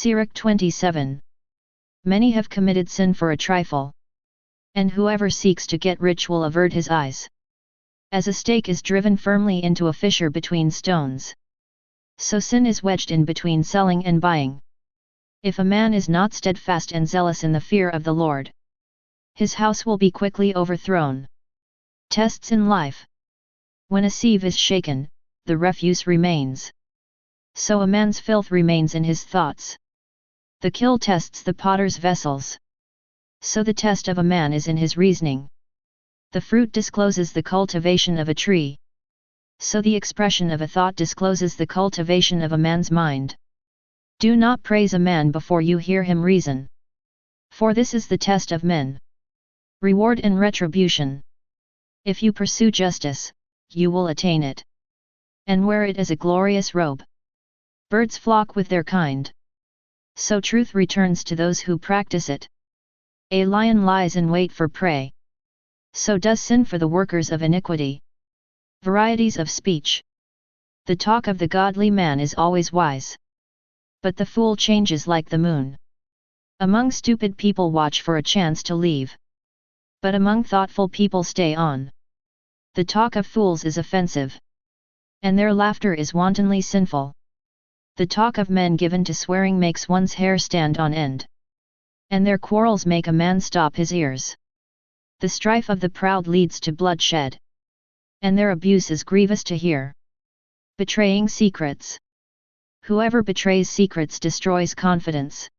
Sirach 27. Many have committed sin for a trifle. And whoever seeks to get rich will avert his eyes. As a stake is driven firmly into a fissure between stones, so sin is wedged in between selling and buying. If a man is not steadfast and zealous in the fear of the Lord, his house will be quickly overthrown. Tests in life. When a sieve is shaken, the refuse remains. So a man's filth remains in his thoughts. The kiln tests the potter's vessels. So the test of a man is in his reasoning. The fruit discloses the cultivation of a tree. So the expression of a thought discloses the cultivation of a man's mind. Do not praise a man before you hear him reason. For this is the test of men. Reward and retribution. If you pursue justice, you will attain it, and wear it as a glorious robe. Birds flock with their kind. So truth returns to those who practice it. A lion lies in wait for prey. So does sin for the workers of iniquity. Varieties of speech. The talk of the godly man is always wise. But the fool changes like the moon. Among stupid people watch for a chance to leave. But among thoughtful people stay on. The talk of fools is offensive. And their laughter is wantonly sinful. The talk of men given to swearing makes one's hair stand on end. And their quarrels make a man stop his ears. The strife of the proud leads to bloodshed. And their abuse is grievous to hear. Betraying secrets. Whoever betrays secrets destroys confidence.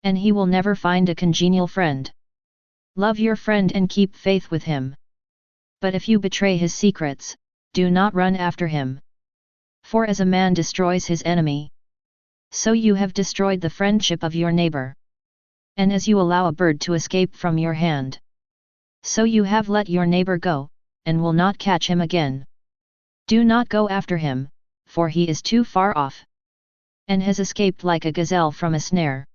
And he will never find a congenial friend. Love your friend and keep faith with him. But if you betray his secrets, do not run after him. For as a man destroys his enemy, so you have destroyed the friendship of your neighbor. And as you allow a bird to escape from your hand, so you have let your neighbor go, and will not catch him again. Do not go after him, for he is too far off, and has escaped like a gazelle from a snare.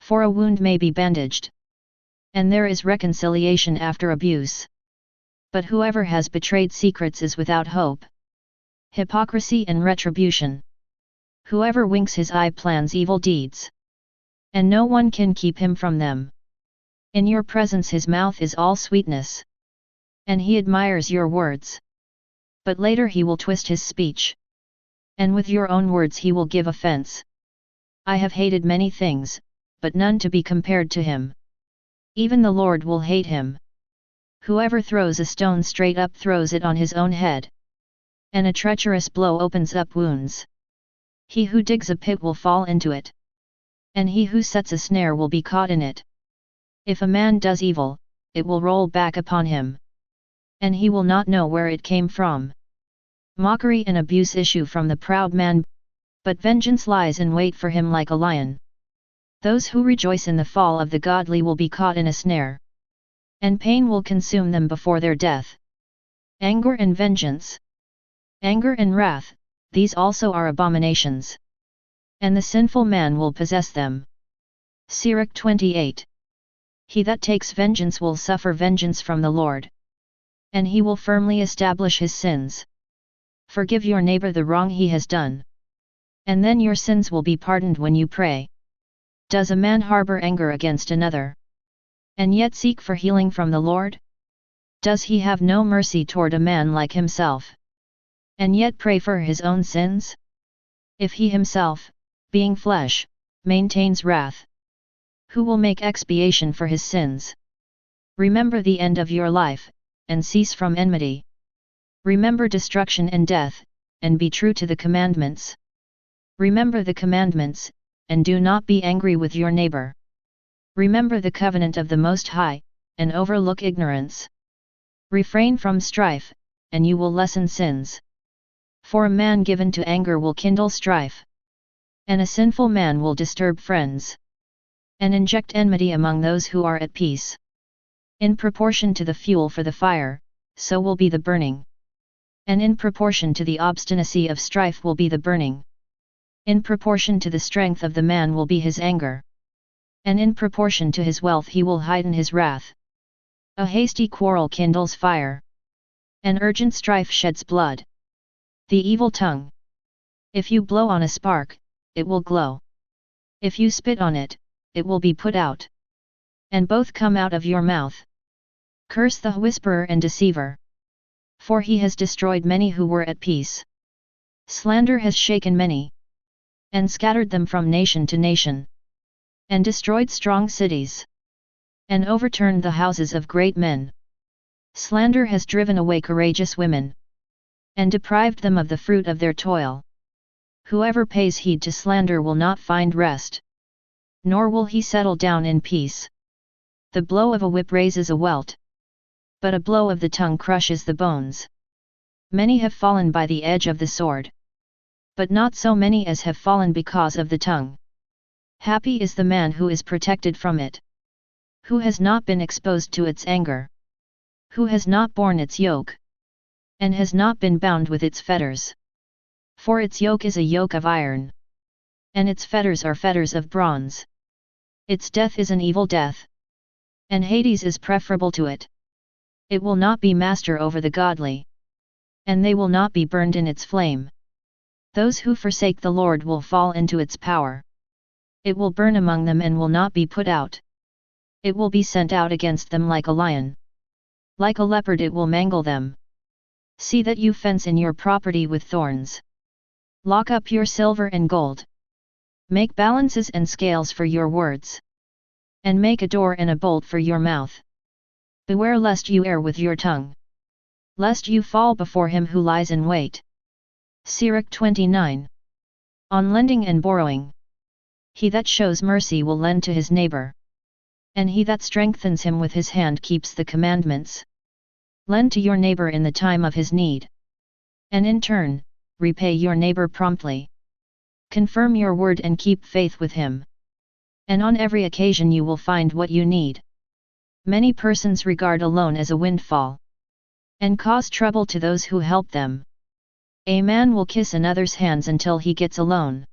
For a wound may be bandaged, and there is reconciliation after abuse. But whoever has betrayed secrets is without hope. Hypocrisy and retribution. Whoever winks his eye plans evil deeds, and no one can keep him from them. In your presence his mouth is all sweetness, and he admires your words. But later he will twist his speech, and with your own words he will give offense. I have hated many things, but none to be compared to him. Even the Lord will hate him. Whoever throws a stone straight up throws it on his own head. And a treacherous blow opens up wounds. He who digs a pit will fall into it. And he who sets a snare will be caught in it. If a man does evil, it will roll back upon him. And he will not know where it came from. Mockery and abuse issue from the proud man, but vengeance lies in wait for him like a lion. Those who rejoice in the fall of the godly will be caught in a snare. And pain will consume them before their death. Anger and vengeance. Anger and wrath, these also are abominations. And the sinful man will possess them. Sirach 28. He that takes vengeance will suffer vengeance from the Lord. And he will firmly establish his sins. Forgive your neighbor the wrong he has done. And then your sins will be pardoned when you pray. Does a man harbor anger against another, and yet seek for healing from the Lord? Does he have no mercy toward a man like himself, and yet pray for his own sins? If he himself, being flesh, maintains wrath, who will make expiation for his sins? Remember the end of your life, and cease from enmity. Remember destruction and death, and be true to the commandments. Remember the commandments, and do not be angry with your neighbor. Remember the covenant of the Most High, and overlook ignorance. Refrain from strife, and you will lessen sins. For a man given to anger will kindle strife, and a sinful man will disturb friends, and inject enmity among those who are at peace. In proportion to the fuel for the fire, so will be the burning. And in proportion to the obstinacy of strife will be the burning. In proportion to the strength of the man will be his anger. And in proportion to his wealth he will heighten his wrath. A hasty quarrel kindles fire. An urgent strife sheds blood. The evil tongue. If you blow on a spark, it will glow. If you spit on it, it will be put out. And both come out of your mouth. Curse the whisperer and deceiver. For he has destroyed many who were at peace. Slander has shaken many, and scattered them from nation to nation, and destroyed strong cities, and overturned the houses of great men. Slander has driven away courageous women, and deprived them of the fruit of their toil. Whoever pays heed to slander will not find rest, nor will he settle down in peace. The blow of a whip raises a welt, but a blow of the tongue crushes the bones. Many have fallen by the edge of the sword, but not so many as have fallen because of the tongue. Happy is the man who is protected from it, who has not been exposed to its anger, who has not borne its yoke, and has not been bound with its fetters. For its yoke is a yoke of iron, and its fetters are fetters of bronze. Its death is an evil death, and Hades is preferable to it. It will not be master over the godly, and they will not be burned in its flame. Those who forsake the Lord will fall into its power. It will burn among them and will not be put out. It will be sent out against them like a lion. Like a leopard it will mangle them. See that you fence in your property with thorns. Lock up your silver and gold. Make balances and scales for your words, and make a door and a bolt for your mouth. Beware lest you err with your tongue, lest you fall before him who lies in wait. Sirach 29. On lending and borrowing. He that shows mercy will lend to his neighbor, and he that strengthens him with his hand keeps the commandments. Lend to your neighbor in the time of his need, and in turn, repay your neighbor promptly. Confirm your word and keep faith with him, and on every occasion you will find what you need. Many persons regard a loan as a windfall, and cause trouble to those who help them. A man will kiss another's hands until he gets a loan,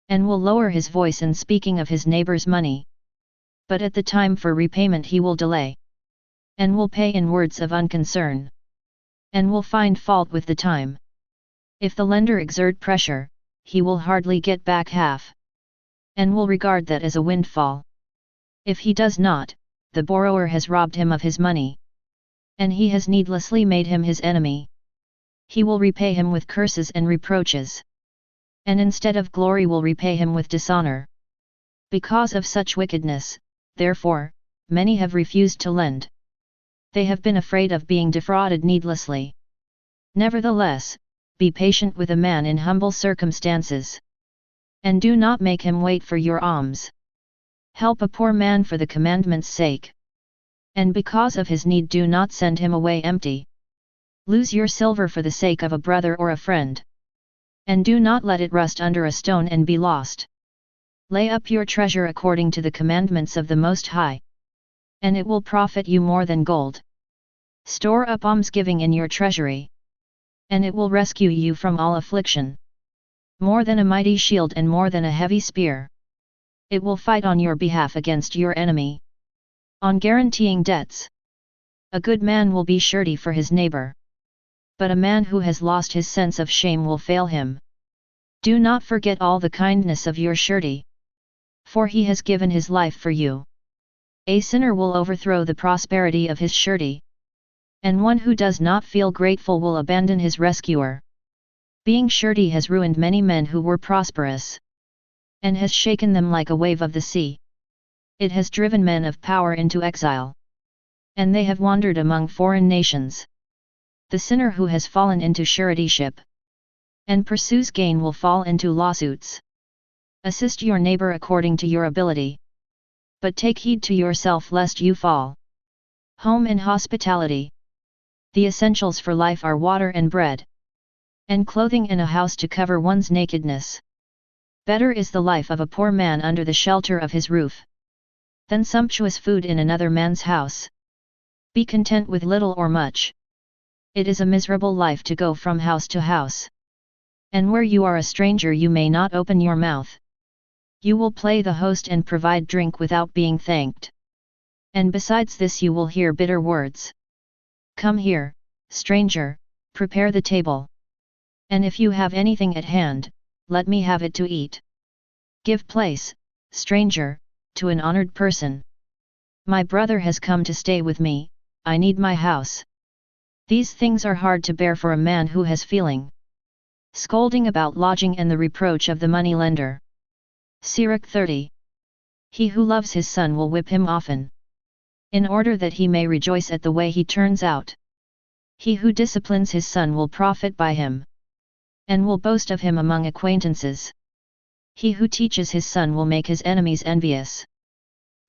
and will lower his voice in speaking of his neighbor's money. But at the time for repayment he will delay, and will pay in words of unconcern, and will find fault with the time. If the lender exert pressure, he will hardly get back half, and will regard that as a windfall. If he does not, the borrower has robbed him of his money, and he has needlessly made him his enemy. He will repay him with curses and reproaches, and instead of glory will repay him with dishonor. Because of such wickedness, therefore, many have refused to lend. They have been afraid of being defrauded needlessly. Nevertheless, be patient with a man in humble circumstances, and do not make him wait for your alms. Help a poor man for the commandment's sake, and because of his need do not send him away empty. Lose your silver for the sake of a brother or a friend, and do not let it rust under a stone and be lost. Lay up your treasure according to the commandments of the Most High, and it will profit you more than gold. Store up almsgiving in your treasury, and it will rescue you from all affliction. More than a mighty shield and more than a heavy spear, it will fight on your behalf against your enemy. On guaranteeing debts, a good man will be surety for his neighbor, but a man who has lost his sense of shame will fail him. Do not forget all the kindness of your surety, for he has given his life for you. A sinner will overthrow the prosperity of his surety, and one who does not feel grateful will abandon his rescuer. Being surety has ruined many men who were prosperous, and has shaken them like a wave of the sea. It has driven men of power into exile, and they have wandered among foreign nations. The sinner who has fallen into suretyship, and pursues gain will fall into lawsuits. Assist your neighbor according to your ability, but take heed to yourself lest you fall. Home and hospitality. The essentials for life are water and bread, and clothing and a house to cover one's nakedness. Better is the life of a poor man under the shelter of his roof, than sumptuous food in another man's house. Be content with little or much. It is a miserable life to go from house to house, and where you are a stranger you may not open your mouth. You will play the host and provide drink without being thanked, and besides this you will hear bitter words. Come here, stranger, prepare the table, and if you have anything at hand, let me have it to eat. Give place, stranger, to an honored person. My brother has come to stay with me, I need my house. These things are hard to bear for a man who has feeling. Scolding about lodging and the reproach of the money-lender. Sirach 30. He who loves his son will whip him often, in order that he may rejoice at the way he turns out. He who disciplines his son will profit by him, and will boast of him among acquaintances. He who teaches his son will make his enemies envious,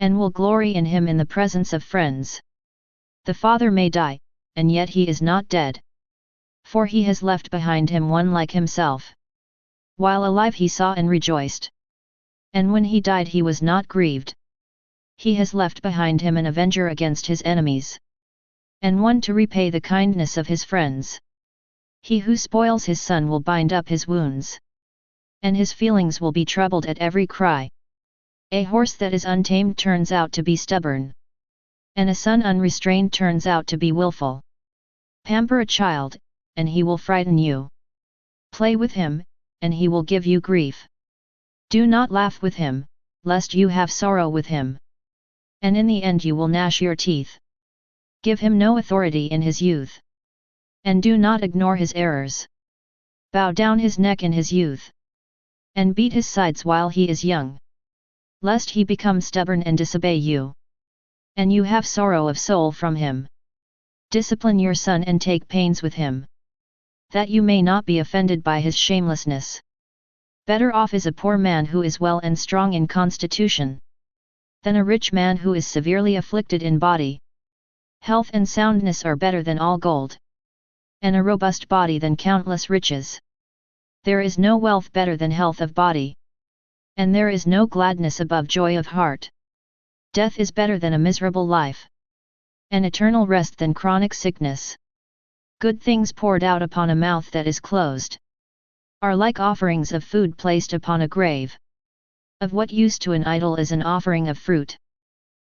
and will glory in him in the presence of friends. The father may die, and yet he is not dead, for he has left behind him one like himself. While alive he saw and rejoiced, and when he died he was not grieved. He has left behind him an avenger against his enemies, and one to repay the kindness of his friends. He who spoils his son will bind up his wounds, and his feelings will be troubled at every cry. A horse that is untamed turns out to be stubborn, and a son unrestrained turns out to be willful. Pamper a child, and he will frighten you. Play with him, and he will give you grief. Do not laugh with him, lest you have sorrow with him, and in the end you will gnash your teeth. Give him no authority in his youth, and do not ignore his errors. Bow down his neck in his youth, and beat his sides while he is young, lest he become stubborn and disobey you, and you have sorrow of soul from him. Discipline your son and take pains with him, that you may not be offended by his shamelessness. Better off is a poor man who is well and strong in constitution, than a rich man who is severely afflicted in body. Health and soundness are better than all gold, and a robust body than countless riches. There is no wealth better than health of body, and there is no gladness above joy of heart. Death is better than a miserable life, and eternal rest than chronic sickness. Good things poured out upon a mouth that is closed are like offerings of food placed upon a grave. Of what use to an idol is an offering of fruit?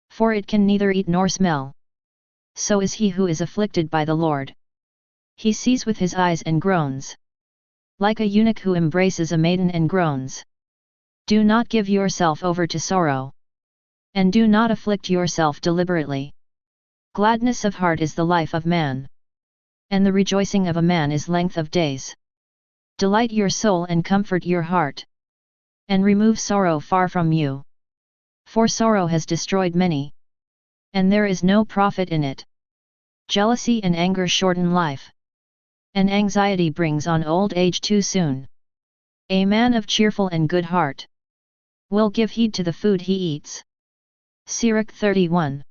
For it can neither eat nor smell. So is he who is afflicted by the Lord. He sees with his eyes and groans, like a eunuch who embraces a maiden and groans. Do not give yourself over to sorrow, and do not afflict yourself deliberately. Gladness of heart is the life of man, and the rejoicing of a man is length of days. Delight your soul and comfort your heart, and remove sorrow far from you. For sorrow has destroyed many, and there is no profit in it. Jealousy and anger shorten life, and anxiety brings on old age too soon. A man of cheerful and good heart will give heed to the food he eats. Sirach 31.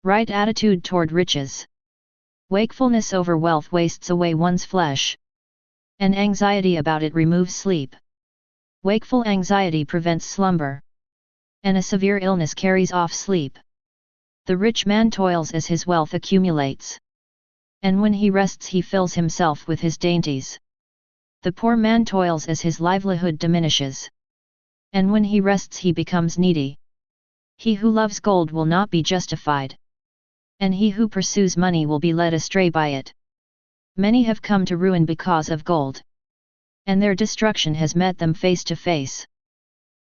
Right attitude toward riches. Wakefulness over wealth wastes away one's flesh, and anxiety about it removes sleep. Wakeful anxiety prevents slumber, and a severe illness carries off sleep. The rich man toils as his wealth accumulates, and when he rests he fills himself with his dainties. The poor man toils as his livelihood diminishes, and when he rests he becomes needy. He who loves gold will not be justified, and he who pursues money will be led astray by it. Many have come to ruin because of gold, and their destruction has met them face to face.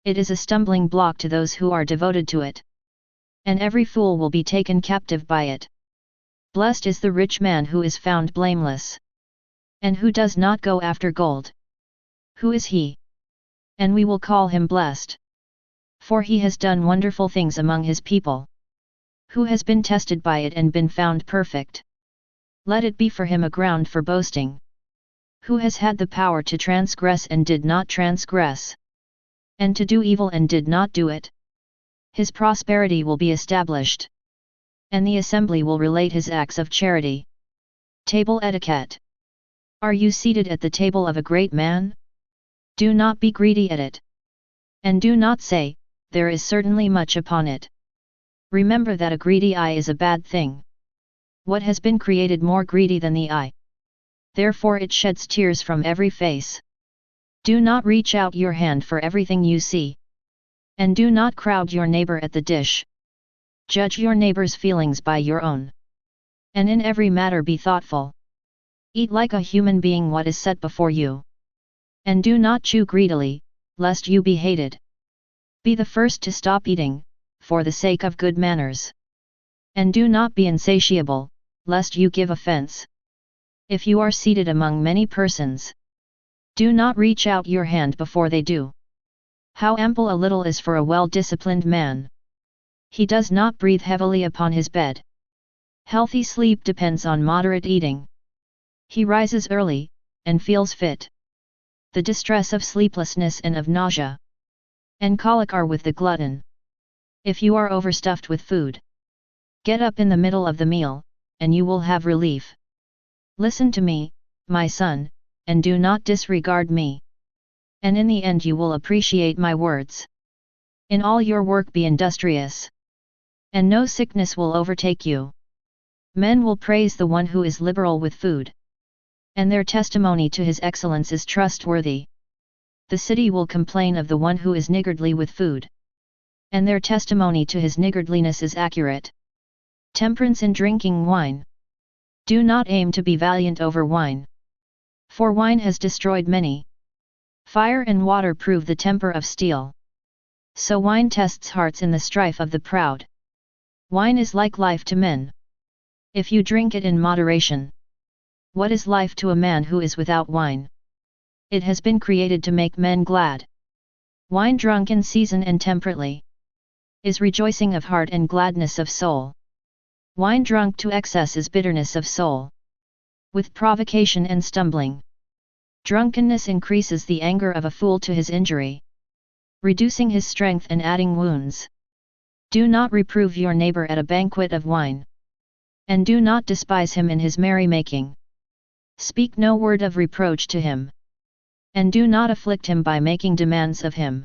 It is a stumbling block to those who are devoted to it, and every fool will be taken captive by it. Blessed is the rich man who is found blameless, and who does not go after gold. Who is he? And we will call him blessed, for he has done wonderful things among his people. Who has been tested by it and been found perfect? Let it be for him a ground for boasting. Who has had the power to transgress and did not transgress, and to do evil and did not do it? His prosperity will be established, and the assembly will relate his acts of charity. Table etiquette. Are you seated at the table of a great man? Do not be greedy at it, and do not say, there is certainly much upon it. Remember that a greedy eye is a bad thing. What has been created more greedy than the eye? Therefore it sheds tears from every face. Do not reach out your hand for everything you see, and do not crowd your neighbor at the dish. Judge your neighbor's feelings by your own, and in every matter be thoughtful. Eat like a human being what is set before you, and do not chew greedily, lest you be hated. Be the first to stop eating, for the sake of good manners. And do not be insatiable, lest you give offense. If you are seated among many persons, do not reach out your hand before they do. How ample a little is for a well-disciplined man. He does not breathe heavily upon his bed. Healthy sleep depends on moderate eating. He rises early, and feels fit. The distress of sleeplessness and of nausea and colic are with the glutton. If you are overstuffed with food, get up in the middle of the meal, and you will have relief. Listen to me, my son, and do not disregard me. And in the end you will appreciate my words. In all your work be industrious, and no sickness will overtake you. Men will praise the one who is liberal with food, and their testimony to his excellence is trustworthy. The city will complain of the one who is niggardly with food, and their testimony to his niggardliness is accurate. Temperance in drinking wine. Do not aim to be valiant over wine, for wine has destroyed many. Fire and water prove the temper of steel. So wine tests hearts in the strife of the proud. Wine is like life to men, if you drink it in moderation. What is life to a man who is without wine? It has been created to make men glad. Wine drunk in season and temperately is rejoicing of heart and gladness of soul. Wine drunk to excess is bitterness of soul, with provocation and stumbling. Drunkenness increases the anger of a fool to his injury, reducing his strength and adding wounds. Do not reprove your neighbor at a banquet of wine, and do not despise him in his merrymaking. Speak no word of reproach to him, and do not afflict him by making demands of him.